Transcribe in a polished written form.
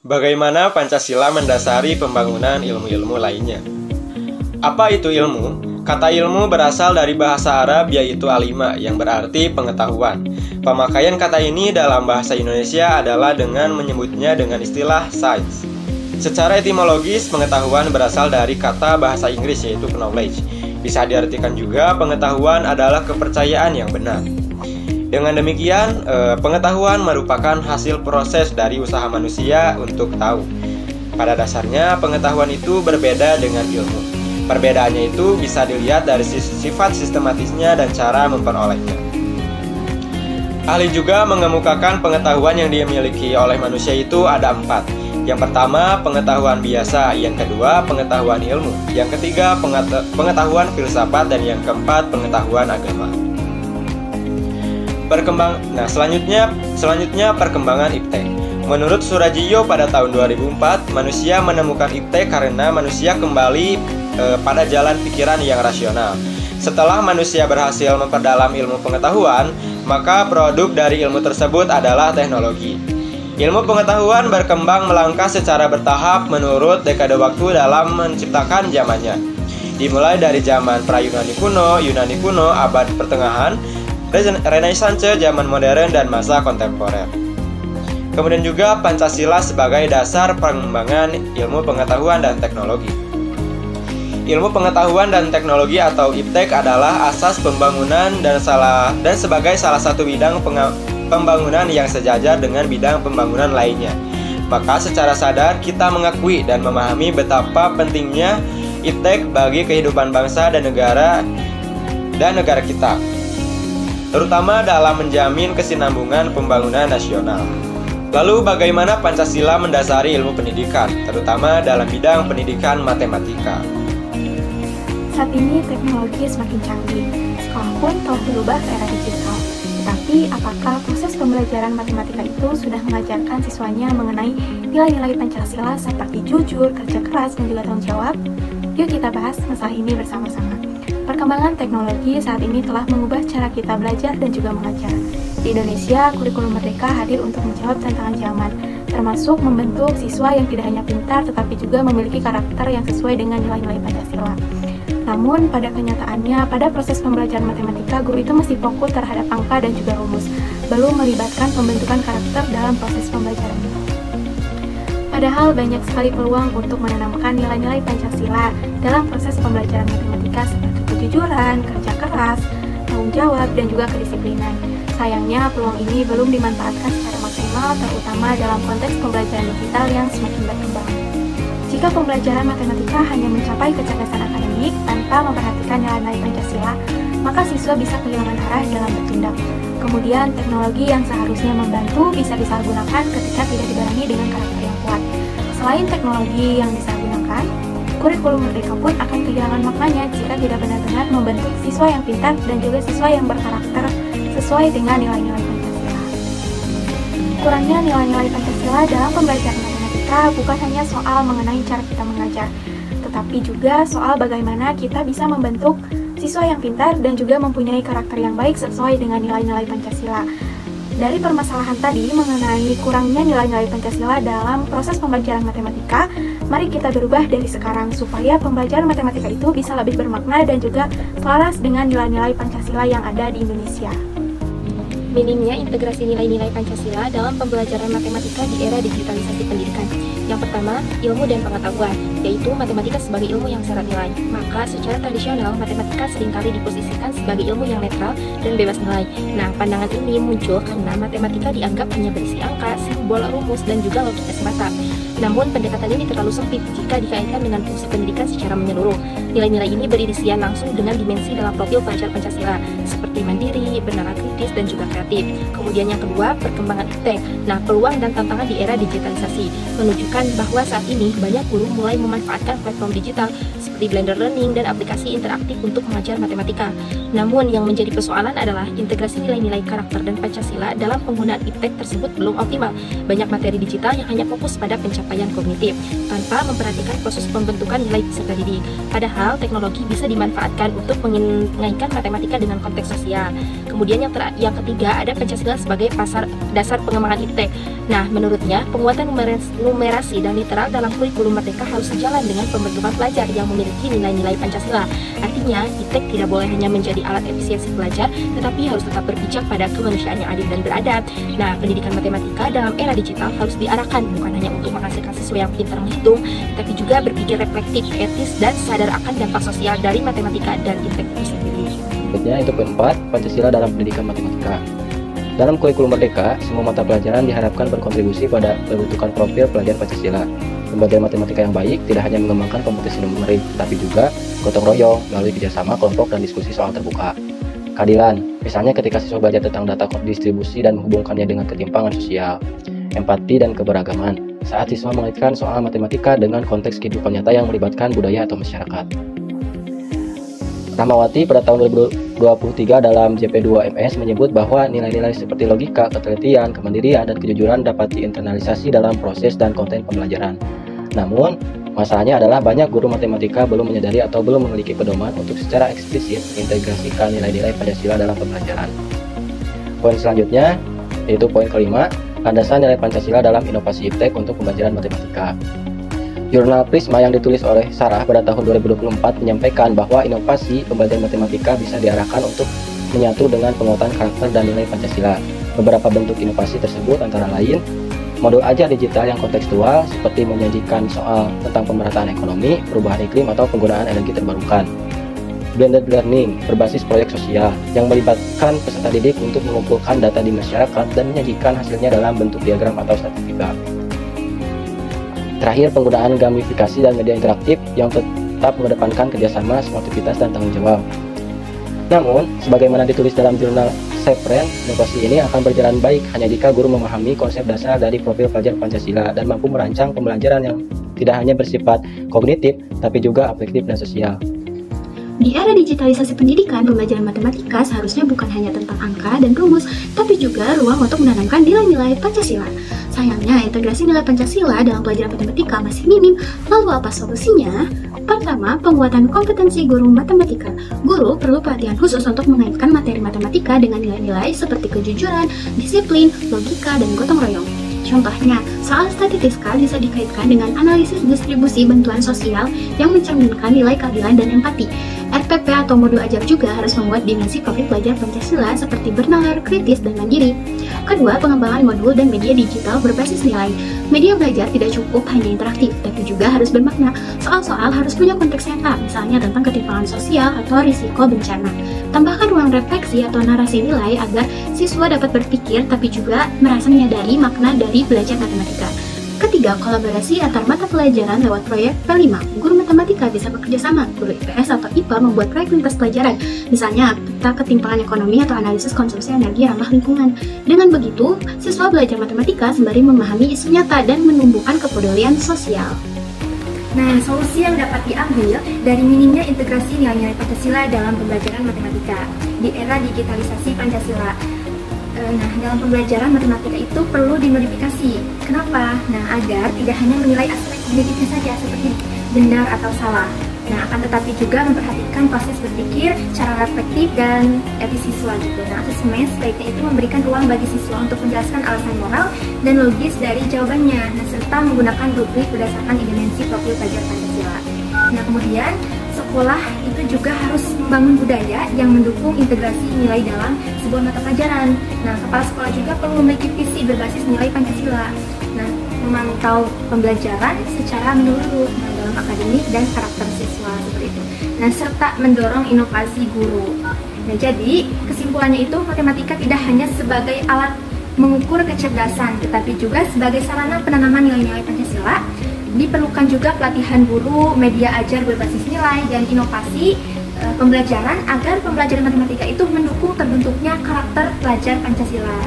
Bagaimana Pancasila mendasari pembangunan ilmu-ilmu lainnya? Apa itu ilmu? Kata ilmu berasal dari bahasa Arab yaitu alima yang berarti pengetahuan. Pemakaian kata ini dalam bahasa Indonesia adalah dengan menyebutnya dengan istilah science. Secara etimologis, pengetahuan berasal dari kata bahasa Inggris yaitu knowledge. Bisa diartikan juga pengetahuan adalah kepercayaan yang benar. Dengan demikian, pengetahuan merupakan hasil proses dari usaha manusia untuk tahu. Pada dasarnya, pengetahuan itu berbeda dengan ilmu. Perbedaannya itu bisa dilihat dari sifat sistematisnya dan cara memperolehnya. Ahli juga mengemukakan pengetahuan yang dimiliki oleh manusia itu ada 4. Yang pertama, pengetahuan biasa. Yang kedua, pengetahuan ilmu. Yang ketiga, pengetahuan filsafat. Dan yang keempat, pengetahuan agama. Selanjutnya perkembangan iptek. Menurut Surajio pada tahun 2004, manusia menemukan iptek karena manusia kembali pada jalan pikiran yang rasional. Setelah manusia berhasil memperdalam ilmu pengetahuan, maka produk dari ilmu tersebut adalah teknologi. Ilmu pengetahuan berkembang melangkah secara bertahap menurut dekade waktu dalam menciptakan zamannya. Dimulai dari zaman pra-Yunani kuno, abad pertengahan, Renaissance, zaman modern, dan masa kontemporer. Kemudian juga Pancasila sebagai dasar pengembangan ilmu pengetahuan dan teknologi. Ilmu pengetahuan dan teknologi atau iptek adalah asas pembangunan dan sebagai salah satu bidang pembangunan yang sejajar dengan bidang pembangunan lainnya. Maka secara sadar kita mengakui dan memahami betapa pentingnya iptek bagi kehidupan bangsa dan negara kita, terutama dalam menjamin kesinambungan pembangunan nasional. Lalu bagaimana Pancasila mendasari ilmu pendidikan, terutama dalam bidang pendidikan matematika? Saat ini teknologi semakin canggih, sekolah pun telah berubah ke era digital. Tetapi apakah proses pembelajaran matematika itu sudah mengajarkan siswanya mengenai nilai-nilai Pancasila seperti jujur, kerja keras, dan juga tanggung jawab? Yuk kita bahas masalah ini bersama-sama. Perkembangan teknologi saat ini telah mengubah cara kita belajar dan juga mengajar. Di Indonesia, kurikulum Merdeka hadir untuk menjawab tantangan zaman, termasuk membentuk siswa yang tidak hanya pintar tetapi juga memiliki karakter yang sesuai dengan nilai-nilai Pancasila. Namun, pada kenyataannya, pada proses pembelajaran matematika, guru itu mesti fokus terhadap angka dan juga rumus, belum melibatkan pembentukan karakter dalam proses pembelajaran itu. Padahal banyak sekali peluang untuk menanamkan nilai-nilai Pancasila dalam proses pembelajaran matematika seperti kejujuran, kerja keras, tanggung jawab, dan juga kedisiplinan. Sayangnya, peluang ini belum dimanfaatkan secara maksimal, terutama dalam konteks pembelajaran digital yang semakin berkembang. Jika pembelajaran matematika hanya mencapai kecerdasan akademik tanpa memperhatikan nilai-nilai Pancasila, maka siswa bisa kehilangan arah dalam bertindak. Kemudian, teknologi yang seharusnya membantu bisa disalahgunakan ketika tidak dibarengi dengan karakter yang kuat. Selain teknologi yang disalahgunakan, kurikulum Merdeka pun akan kehilangan maknanya jika tidak benar-benar membentuk siswa yang pintar dan juga siswa yang berkarakter sesuai dengan nilai-nilai Pancasila. Kurangnya nilai-nilai Pancasila dalam pembelajaran matematika bukan hanya soal mengenai cara kita mengajar, tetapi juga soal bagaimana kita bisa membentuk siswa yang pintar dan juga mempunyai karakter yang baik sesuai dengan nilai-nilai Pancasila. Dari permasalahan tadi mengenai kurangnya nilai-nilai Pancasila dalam proses pembelajaran matematika, mari kita berubah dari sekarang supaya pembelajaran matematika itu bisa lebih bermakna dan juga selaras dengan nilai-nilai Pancasila yang ada di Indonesia. Minimnya integrasi nilai-nilai Pancasila dalam pembelajaran matematika di era digitalisasi pendidikan. Yang pertama, ilmu dan pengetahuan, yaitu matematika sebagai ilmu yang syarat nilai. Maka secara tradisional, matematika seringkali diposisikan sebagai ilmu yang netral dan bebas nilai. Nah, pandangan ini muncul karena matematika dianggap hanya berisi angka, simbol, rumus, dan juga logika semata. Namun, pendekatan ini terlalu sempit jika dikaitkan dengan fungsi pendidikan secara menyeluruh. Nilai-nilai ini beririsan langsung dengan dimensi dalam profil pelajar Pancasila, seperti mandiri, bernalar kritis, dan juga kreatif. Kemudian yang kedua, perkembangan iptek. Nah, peluang dan tantangan di era digitalisasi menunjukkan bahwa saat ini banyak guru mulai memanfaatkan platform digital seperti seperti blended learning dan aplikasi interaktif untuk mengajar matematika. Namun, yang menjadi persoalan adalah integrasi nilai-nilai karakter dan Pancasila dalam penggunaan iptek tersebut belum optimal. Banyak materi digital yang hanya fokus pada pencapaian kognitif, tanpa memperhatikan proses pembentukan nilai peserta didik. Padahal, teknologi bisa dimanfaatkan untuk mengaitkan matematika dengan konteks sosial. Kemudian yang ketiga, ada Pancasila sebagai dasar pengembangan iptek. Nah, menurutnya, penguatan numerasi dan literal dalam kurikulum Merdeka harus sejalan dengan pembentukan pelajar yang memiliki nilai-nilai Pancasila. Artinya, iptek tidak boleh hanya menjadi alat efisiensi pelajar, tetapi harus tetap berpijak pada kemanusiaan yang adil dan beradab. Nah, pendidikan matematika dalam era digital harus diarahkan bukan hanya untuk menghasilkan siswa yang pintar menghitung, tapi juga berpikir reflektif, etis, dan sadar akan dampak sosial dari matematika dan iptek itu sendiri. Berikutnya itu keempat, Pancasila dalam pendidikan matematika. Dalam kurikulum Merdeka, semua mata pelajaran diharapkan berkontribusi pada pembentukan profil pelajar Pancasila. Pembelajaran matematika yang baik tidak hanya mengembangkan kompetensi numerik, tapi juga gotong royong melalui kerjasama kelompok dan diskusi soal terbuka. Keadilan, misalnya ketika siswa belajar tentang data distribusi dan menghubungkannya dengan ketimpangan sosial. Empati dan keberagaman, saat siswa mengaitkan soal matematika dengan konteks kehidupan nyata yang melibatkan budaya atau masyarakat. Rahmawati pada tahun 2023 dalam JP2MS menyebut bahwa nilai-nilai seperti logika, ketelitian, kemandirian, dan kejujuran dapat diinternalisasi dalam proses dan konten pembelajaran. Namun, masalahnya adalah banyak guru matematika belum menyadari atau belum memiliki pedoman untuk secara eksplisit mengintegrasikan nilai-nilai Pancasila dalam pembelajaran. Poin selanjutnya, yaitu poin kelima, landasan nilai Pancasila dalam inovasi iptek untuk pembelajaran matematika. Jurnal Prisma yang ditulis oleh Sarah pada tahun 2024 menyampaikan bahwa inovasi pembelajaran matematika bisa diarahkan untuk menyatu dengan penguatan karakter dan nilai Pancasila. Beberapa bentuk inovasi tersebut antara lain modul ajar digital yang kontekstual seperti menyajikan soal tentang pemerataan ekonomi, perubahan iklim, atau penggunaan energi terbarukan. Blended learning berbasis proyek sosial yang melibatkan peserta didik untuk mengumpulkan data di masyarakat dan menyajikan hasilnya dalam bentuk diagram atau statistika. Terakhir, penggunaan gamifikasi dan media interaktif yang tetap mengedepankan kerjasama, sportivitas, dan tanggung jawab. Namun, sebagaimana ditulis dalam jurnal Sepren, inovasi ini akan berjalan baik hanya jika guru memahami konsep dasar dari profil pelajar Pancasila dan mampu merancang pembelajaran yang tidak hanya bersifat kognitif, tapi juga afektif dan sosial. Di era digitalisasi pendidikan, pembelajaran matematika seharusnya bukan hanya tentang angka dan rumus, tapi juga ruang untuk menanamkan nilai-nilai Pancasila. Sayangnya, integrasi nilai Pancasila dalam pelajaran matematika masih minim. Lalu apa solusinya? Pertama, penguatan kompetensi guru matematika. Guru perlu pelatihan khusus untuk mengaitkan materi matematika dengan nilai-nilai seperti kejujuran, disiplin, logika, dan gotong royong. Contohnya, soal statistika bisa dikaitkan dengan analisis distribusi bantuan sosial yang mencerminkan nilai keadilan dan empati. RPP atau modul ajar juga harus membuat dimensi profil pelajar Pancasila seperti bernalar, kritis, dan mandiri. Kedua, pengembangan modul dan media digital berbasis nilai. Media belajar tidak cukup hanya interaktif, tapi juga harus bermakna. Soal-soal harus punya konteks nyata, misalnya tentang ketimpangan sosial atau risiko bencana. Tambahkan ruang refleksi atau narasi nilai agar siswa dapat berpikir tapi juga merasa menyadari makna dari belajar matematika. Ketiga, kolaborasi antar mata pelajaran lewat proyek P5. Guru matematika bisa bekerja sama, guru IPS atau IPA membuat proyek lintas pelajaran, misalnya peta ketimpangan ekonomi atau analisis konsumsi energi ramah lingkungan. Dengan begitu, siswa belajar matematika sembari memahami isu nyata dan menumbuhkan kepedulian sosial. Nah, solusi yang dapat diambil dari minimnya integrasi nilai-nilai Pancasila dalam pembelajaran matematika di era digitalisasi Pancasila. Nah, dalam pembelajaran matematika itu perlu dimodifikasi. Kenapa? Nah, agar tidak hanya menilai aspek kognitifnya saja seperti benar atau salah. Nah, akan tetapi juga memperhatikan proses berpikir, cara reflektif, dan etis siswa gitu. Nah, asesmen sebaiknya itu memberikan ruang bagi siswa untuk menjelaskan alasan moral dan logis dari jawabannya, nah, serta menggunakan rubrik berdasarkan dimensi profil pelajar Pancasila. Nah, kemudian sekolah itu juga harus membangun budaya yang mendukung integrasi nilai dalam sebuah mata pelajaran. Nah, kepala sekolah juga perlu memiliki visi berbasis nilai Pancasila. Nah, memantau pembelajaran secara menyeluruh dalam akademik dan karakter siswa seperti itu. Nah, serta mendorong inovasi guru. Nah, jadi kesimpulannya itu matematika tidak hanya sebagai alat mengukur kecerdasan, tetapi juga sebagai sarana penanaman nilai-nilai Pancasila. Diperlukan juga pelatihan guru, media ajar berbasis nilai, dan inovasi pembelajaran agar pembelajaran matematika itu mendukung terbentuknya karakter pelajar Pancasila.